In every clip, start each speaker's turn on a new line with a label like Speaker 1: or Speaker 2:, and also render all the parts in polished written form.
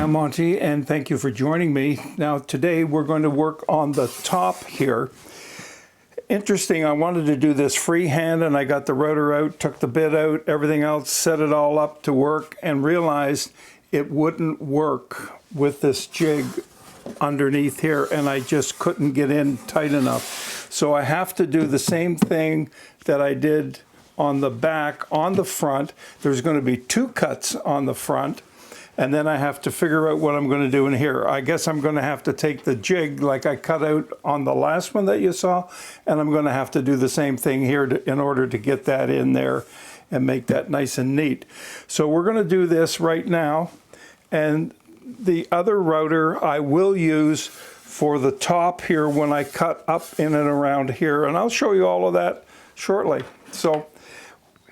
Speaker 1: I'm Monty, and thank you for joining me. Now today we're going to work on the top here. Interesting, I wanted to do this freehand, and I got the rotor out, took the bit out, everything else, set it all up to work, and realized it wouldn't work with this jig underneath here, and I just couldn't get in tight enough. So I have to do the same thing that I did on the back, on the front. There's going to be two cuts on the front, and then I have to figure out what I'm going to do in here. I guess I'm going to have to take the jig like I cut out on the last one that you saw, and I'm going to have to do the same thing here in order to get that in there and make that nice and neat. So we're going to do this right now, and the other rotor I will use for the top here when I cut up in and around here, and I'll show you all of that shortly. So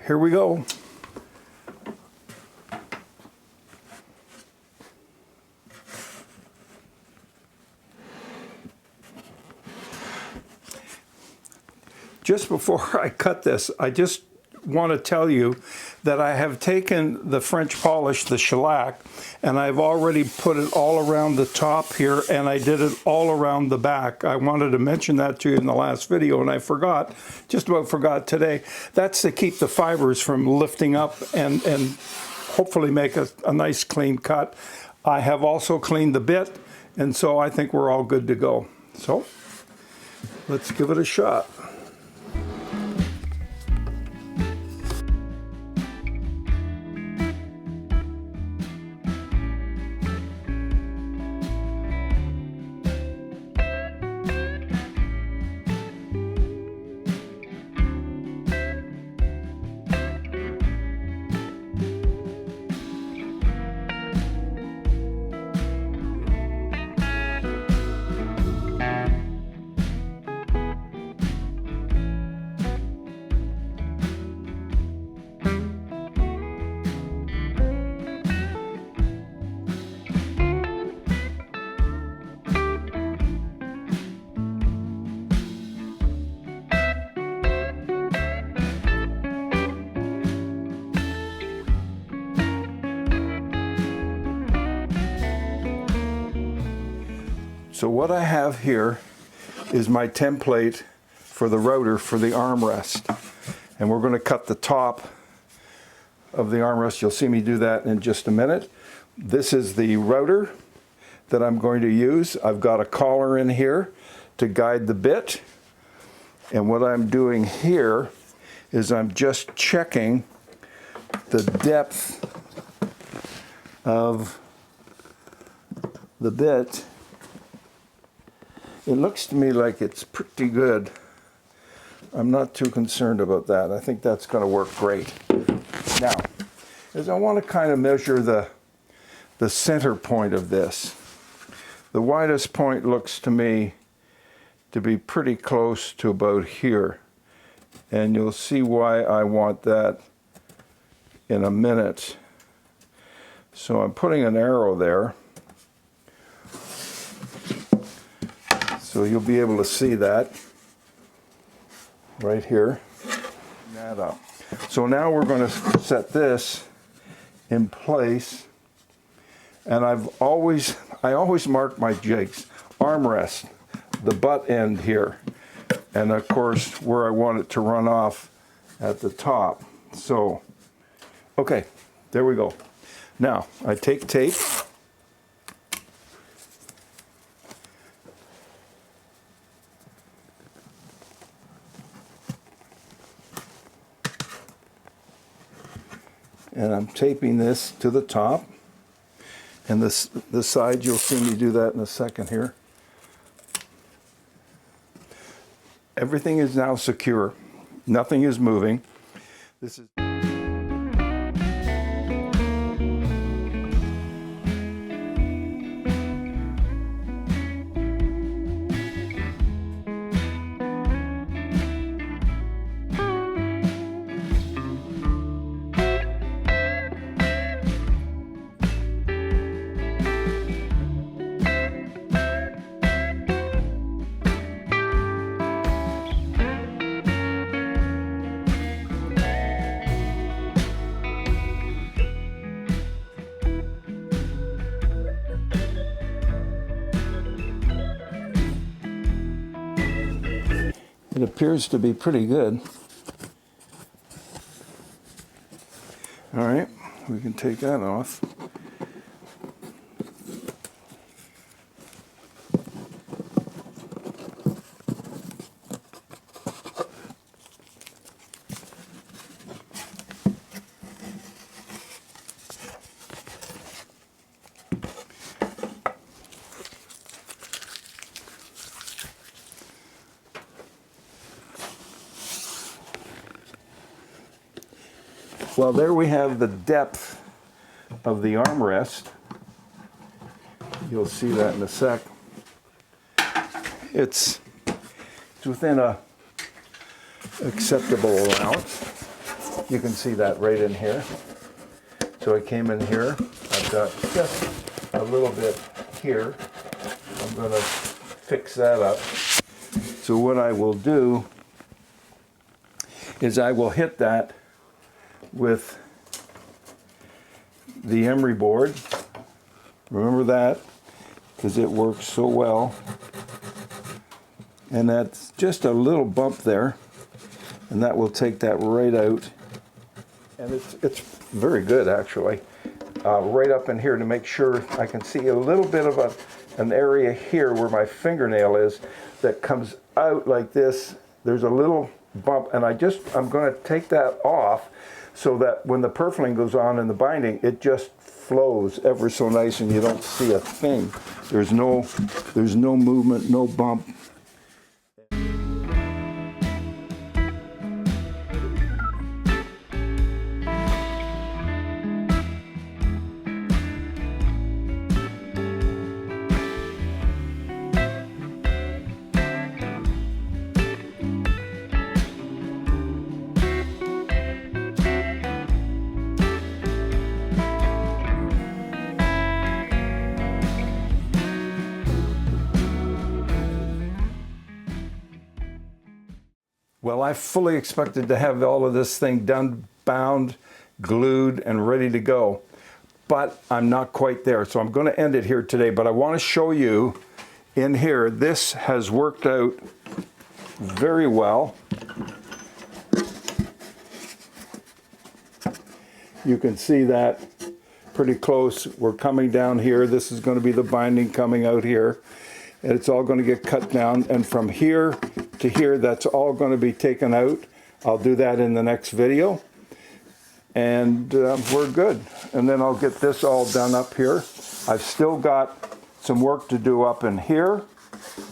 Speaker 1: here we go. Just before I cut this, I just want to tell you that I have taken the French polish, the shellac, and I've already put it all around the top here, and I did it all around the back. I wanted to mention that to you in the last video, and I forgot, just about forgot today. That's to keep the fibers from lifting up and hopefully make a nice clean cut. I have also cleaned the bit, and so I think we're all good to go. So let's give it a shot. So what I have here is my template for the rotor for the armrest. And we're going to cut the top of the armrest. You'll see me do that in just a minute. This is the rotor that I'm going to use. I've got a collar in here to guide the bit. And what I'm doing here is I'm just checking the depth of the bit. It looks to me like it's pretty good. I'm not too concerned about that. I think that's going to work great. Now, as I want to kind of measure the center point of this, the widest point looks to me to be pretty close to about here. And you'll see why I want that in a minute. So I'm putting an arrow there. So you'll be able to see that right here. That up. So now we're going to set this in place, and I always mark my jigs. Armrest, the butt end here, and of course where I want it to run off at the top. So, okay, there we go. Now I take tape. And I'm taping this to the top. And this side, you'll see me do that in a second here. Everything is now secure. Nothing is moving. This is It appears to be pretty good. All right, we can take that off. Well, there we have the depth of the armrest. You'll see that in a sec. It's within a acceptable allowance. You can see that right in here. So I came in here. I've got just a little bit here. I'm going to fix that up. So what I will do is I will hit that with the emery board. Remember that, because it works so well. And that's just a little bump there, and that will take that right out. And it's very good, actually. Right up in here to make sure I can see a little bit of an area here where my fingernail is that comes out like this. There's a little bump, and I'm going to take that off so that when the purfling goes on in the binding, it just flows ever so nice and you don't see a thing. There's no movement, no bump. Well, I fully expected to have all of this thing done, bound, glued, and ready to go. But I'm not quite there, so I'm going to end it here today. But I want to show you in here, this has worked out very well. You can see that pretty close. We're coming down here. This is going to be the binding coming out here. And it's all going to get cut down. And from here to here, that's all going to be taken out. I'll do that in the next video. And we're good. And then I'll get this all done up here. I've still got some work to do up in here.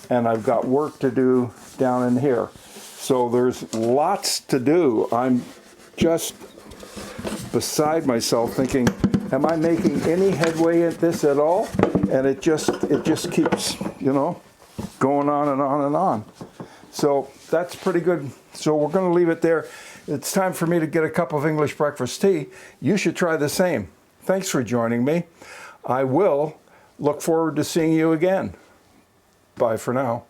Speaker 1: And I've got work to do down in here. So there's lots to do. I'm just beside myself thinking, am I making any headway at this at all? And it just keeps, you know, going on and on and on. So that's pretty good. So we're going to leave it there. It's time for me to get a cup of English breakfast tea. You should try the same. Thanks for joining me. I will look forward to seeing you again. Bye for now.